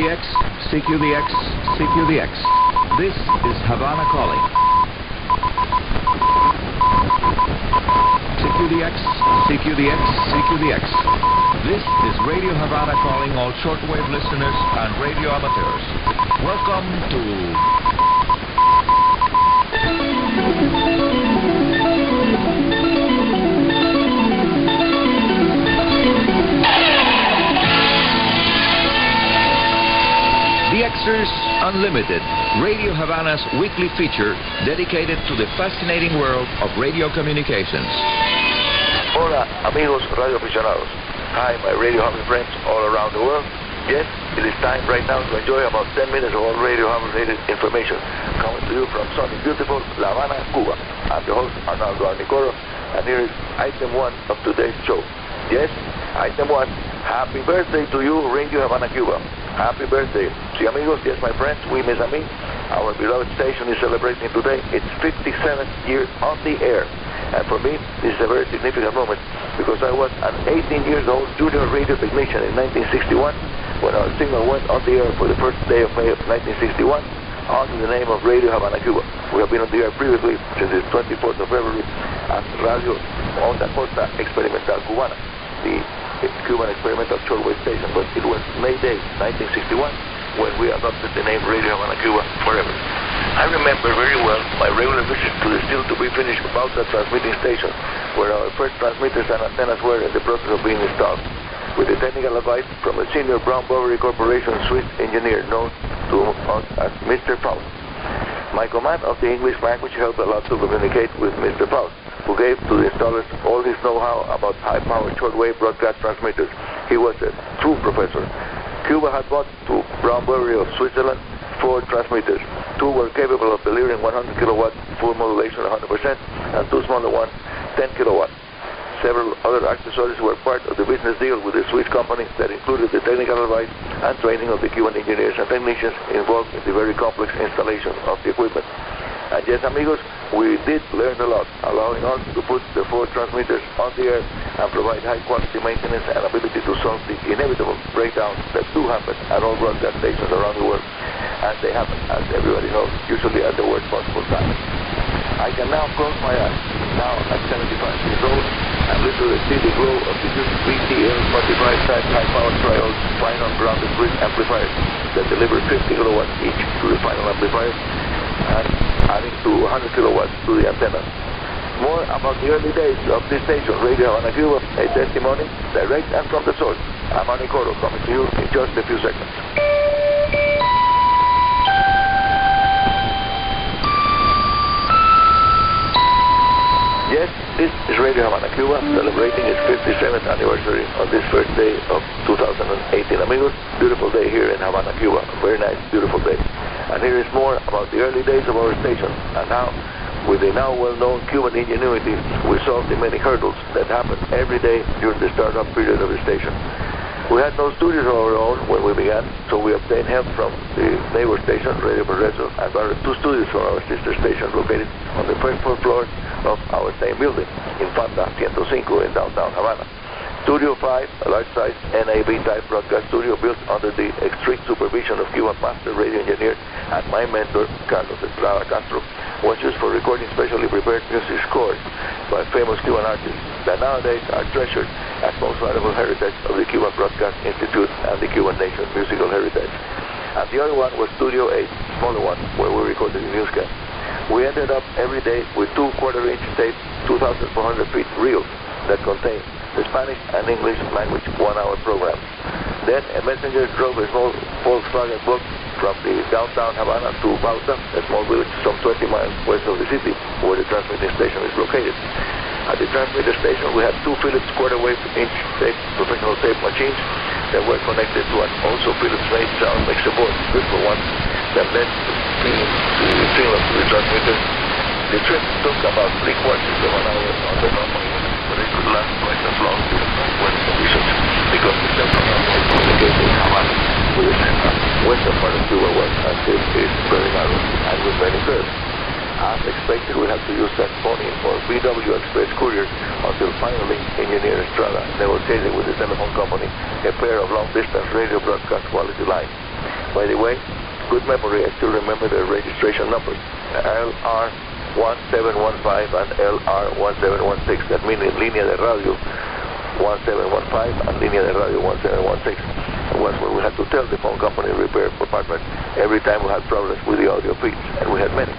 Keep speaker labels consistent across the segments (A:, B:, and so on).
A: CQDX, CQDX, CQDX. This is Havana calling. CQDX, CQDX, CQDX. This is Radio Havana calling all shortwave listeners and radio amateurs. Welcome to... DXers Unlimited, Radio Havana's weekly feature dedicated to the fascinating world of radio communications.
B: Hola, amigos radio aficionados. Hi, my radio Havana friends all around the world. Yes, it is time right now to enjoy about 10 minutes of all radio Havana-related information coming to you from sunny, beautiful La Havana, Cuba. I'm the host, Arnaldo Arnicoro, and here is item 1 of today's show. Yes, item 1, happy birthday to you, Radio Havana Cuba. Happy birthday. Sí, amigos, yes, my friends, we miss a me. Our beloved station is celebrating today its 57th year on the air. And for me, this is a very significant moment because I was an 18-year-old junior radio technician in 1961 when our signal went on the air for the first day of May of 1961 under the name of Radio Havana Cuba. We have been on the air previously since the 24th of February as Radio Onda Corta Experimental Cubana, the Cuban experimental shortwave station, but it was Mayday 1961 when we adopted the name Radio Havana Cuba forever. I remember very well my regular visit to the still to be finished Bauta transmitting station where our first transmitters and antennas were in the process of being installed with the technical advice from a senior Brown Boveri Corporation Swiss engineer known to us as Mr. Faust. My command of the English language helped a lot to communicate with Mr. Faust, who gave to the installers all his know-how about high-powered shortwave broadcast transmitters. He was a true professor. Cuba had bought to Brown Boveri of Switzerland 4 transmitters. 2 were capable of delivering 100 kilowatt full modulation 100%, and 2 smaller ones 10 kilowatt. Several other accessories were part of the business deal with the Swiss company that included the technical advice and training of the Cuban engineers and technicians involved in the very complex installation of the equipment. And yes, amigos, we did learn a lot, allowing us to put the 4 transmitters on the air and provide high-quality maintenance and ability to solve the inevitable breakdowns that do happen at all broadcast stations around the world. And they happen, as everybody knows, usually at the worst possible time. I can now close my eyes, now at 75 years old, and literally see the glow of the new VTL 45-type high-power triode final grounded bridge amplifiers that deliver 50 kilowatts each to the final amplifier and adding to 100 kilowatts to the antenna. More about the early days of this station, Radio Havana Cuba, a testimony direct and from the source. I'm Arnicoro, coming to you in just a few seconds. Yes, this is Radio Havana Cuba, celebrating its 57th anniversary on this first day of 2018. Amigos, beautiful day here in Havana, Cuba. A very nice, beautiful day. And here is more about the early days of our station. And now, with the now well-known Cuban ingenuity, we solve the many hurdles that happen every day during the startup period of the station. We had no studios of our own when we began, so we obtained help from the neighbor station, Radio Progreso, and borrowed 2 studios from our sister station located on the first 4 floors of our same building, Infanta 105 in downtown Havana. Studio 5, a large-sized NAB-type broadcast studio built under the strict supervision of Cuban master radio engineer and my mentor, Carlos Estrada Castro, was used for recording specially prepared music scores by famous Cuban artists that nowadays are treasured as most valuable heritage of the Cuban Broadcast Institute and the Cuban nation's musical heritage. And the other one was Studio 8, smaller one, where we recorded the newscast. We ended up every day with 2 quarter-inch tape, 2,400 feet reels that contained the Spanish and English language 1-hour programs. Then a messenger drove a small Volkswagen book from the downtown Havana to Bauta, a small village some 20 miles west of the city, where the transmitting station is located. At the transmitter station, we had 2 Philips quarter-wave inch tape, professional tape machines that were connected to an also Philips-made sound mixer board, beautiful one, that led to feeding the signal to the transmitter. The trip took about 3/4 of an hour on the normal unit, but it could last twice as long during weather conditions because the central number is communicated in Havana with the central western part of Cuba was, as it is very narrow and with many curves. As expected, we had to use that phony or VW Express courier until finally Engineer Estrada negotiated with the telephone company a pair of long-distance radio broadcast quality lines. By the way, good memory, I still remember the registration numbers. LR1715 and LR1716. That means Línea de Radio 1715 and Línea de Radio 1716. It was where we had to tell the phone company repair department every time we had problems with the audio feeds, and we had many.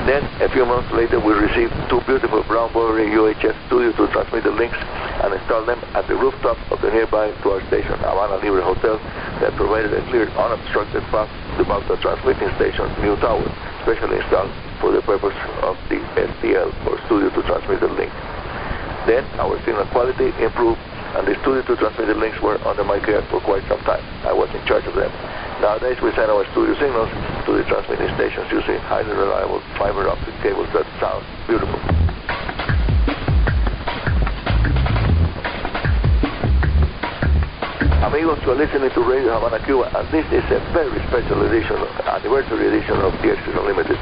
B: Then, a few months later, we received two beautiful brown Bowery UHF Studio to transmitter links and installed them at the rooftop of the nearby to our station, Havana Libre Hotel, that provided a clear, unobstructed path to mount the transmitting station's new tower, specially installed for the purpose of the STL, or Studio to Transmitter link. Then, our signal quality improved, and the Studio to Transmitter links were under my care for quite some time. I was in charge of them. Nowadays, we send our studio signals to the transmitting stations using highly reliable fiber optic cables that sound beautiful. Amigos, you are listening to Radio Havana Cuba, and this is a very special edition, anniversary edition of DXers Unlimited.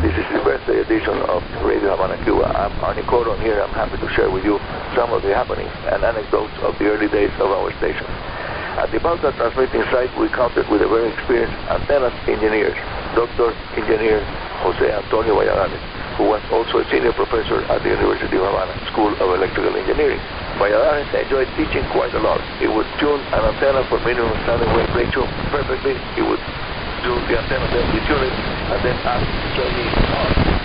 B: This is the birthday edition of Radio Havana Cuba. I'm Arnie Cordon here. I'm happy to share with you some of the happenings and anecdotes of the early days of our station. At the Balta transmitting site, we counted with a very experienced antennas engineer, Dr. Engineer Jose Antonio Valladares, who was also a senior professor at the University of Havana School of Electrical Engineering. Valladares enjoyed teaching quite a lot. He would tune an antenna for minimum standing wave ratio perfectly. He would do the antenna, then detune it, and then ask trainees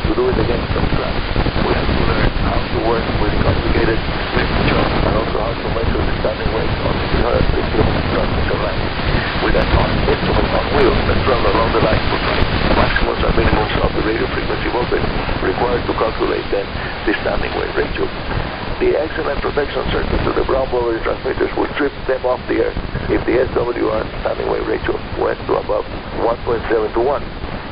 B: to do it again from scratch. We had to learn how to work with complicated lift charts and also how to measure the standing wave on the 350 transmission line with an instrument on wheels that travel along the line for maximums and minimums of the radio frequency voltage required to calculate then the standing wave ratio. The excellent protection circuits of the brown Bowery transmitters would trip them off the air if the SWR standing wave ratio went to above 1.7 to 1.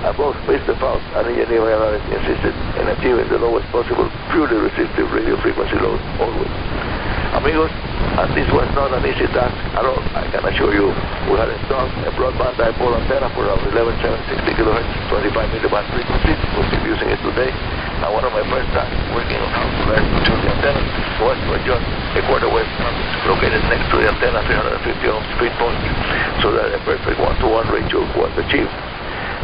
B: And both Mr. Faust and Engineer Valladares insisted in achieving the lowest possible purely resistive radio frequency load always. Amigos, and this was not an easy task at all, I can assure you. We had installed a broadband dipole antenna for our 11760 kHz 25 milliband frequency. We're still using it today. And one of my first tasks working on how to learn to tune the antenna was to adjust a quarter wave located next to the antenna 350 ohms feed point so that a perfect 1-to-1 ratio was achieved.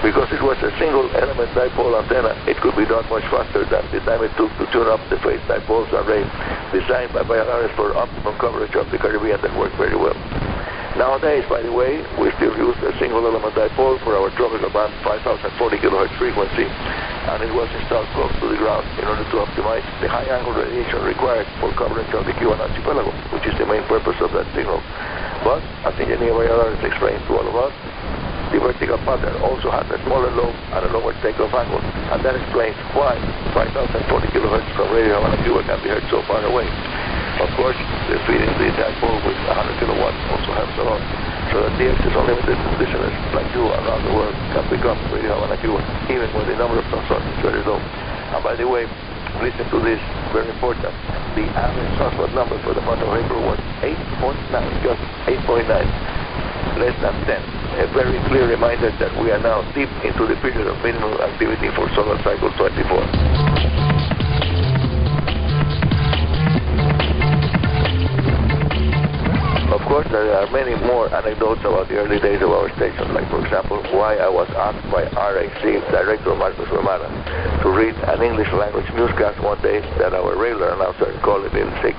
B: Because it was a single element dipole antenna, it could be done much faster than the time it took to tune up the phase dipoles array designed by Valladares for optimum coverage of the Caribbean that worked very well. Nowadays, by the way, we still use a single element dipole for our tropical band 5040 kHz frequency, and it was installed close to the ground in order to optimize the high angle radiation required for coverage of the Cuban archipelago, which is the main purpose of that signal. But, as Engineer Valladares explained to all of us, the vertical pattern also has a smaller lobe and a lower takeoff angle, and that explains why 5040 kHz from Radio Havana Cuba can be heard so far away. Of course, the feeding the dipole with 100 kilowatts also helps a lot, so that DXers Unlimited listeners like you around the world can pick up Radio Havana Cuba, even when the number of transmitters is very low. And by the way, listen to this, very important. The average transport number for the month of April was 8.9, just 8.9, less than 10. A very clear reminder that we are now deep into the period of minimum activity for solar cycle 24. Of course, there are many more anecdotes about the early days of our station, like, for example, why I was asked by RAC Director Marcos Romana to read an English language newscast one day that our regular announcer called a little sick.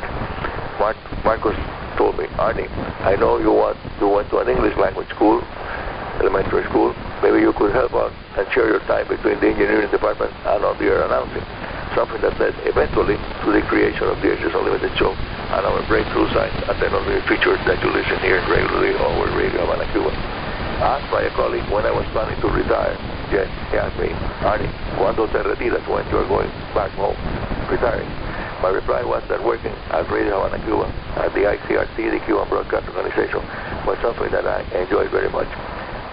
B: Marcos told me, Arnie, I know you went to an English language school, elementary school. Maybe you could help out and share your time between the engineering department and on the air announcing. Something that led eventually to the creation of the DXers Unlimited show and our breakthrough science and technology features that you listen here regularly over Radio Havana Cuba. Asked by a colleague when I was planning to retire, yes, he asked me, Arnie, ¿cuándo te retiras? When you are going back home, retiring? My reply was that working at Radio Havana Cuba, at the ICRT, the Cuban Broadcast Organization, was something that I enjoyed very much.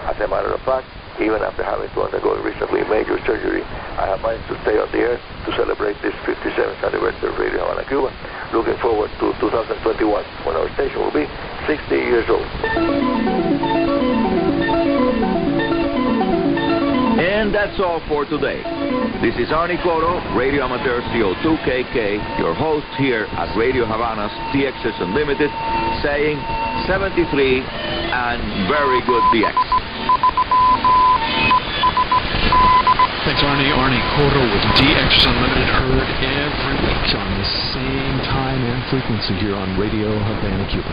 B: As a matter of fact, even after having to undergo recently major surgery, I have managed to stay on the air to celebrate this 57th anniversary of Radio Havana Cuba. Looking forward to 2021, when our station will be 60 years old.
A: And that's all for today. This is Arnie Coro, Radio Amateur CO2KK, your host here at Radio Havana's DXers Unlimited, saying 73 and very good DX.
C: it's Arnie Coro with DXers Unlimited, heard every week on the same time and frequency here on Radio Havana Cuba.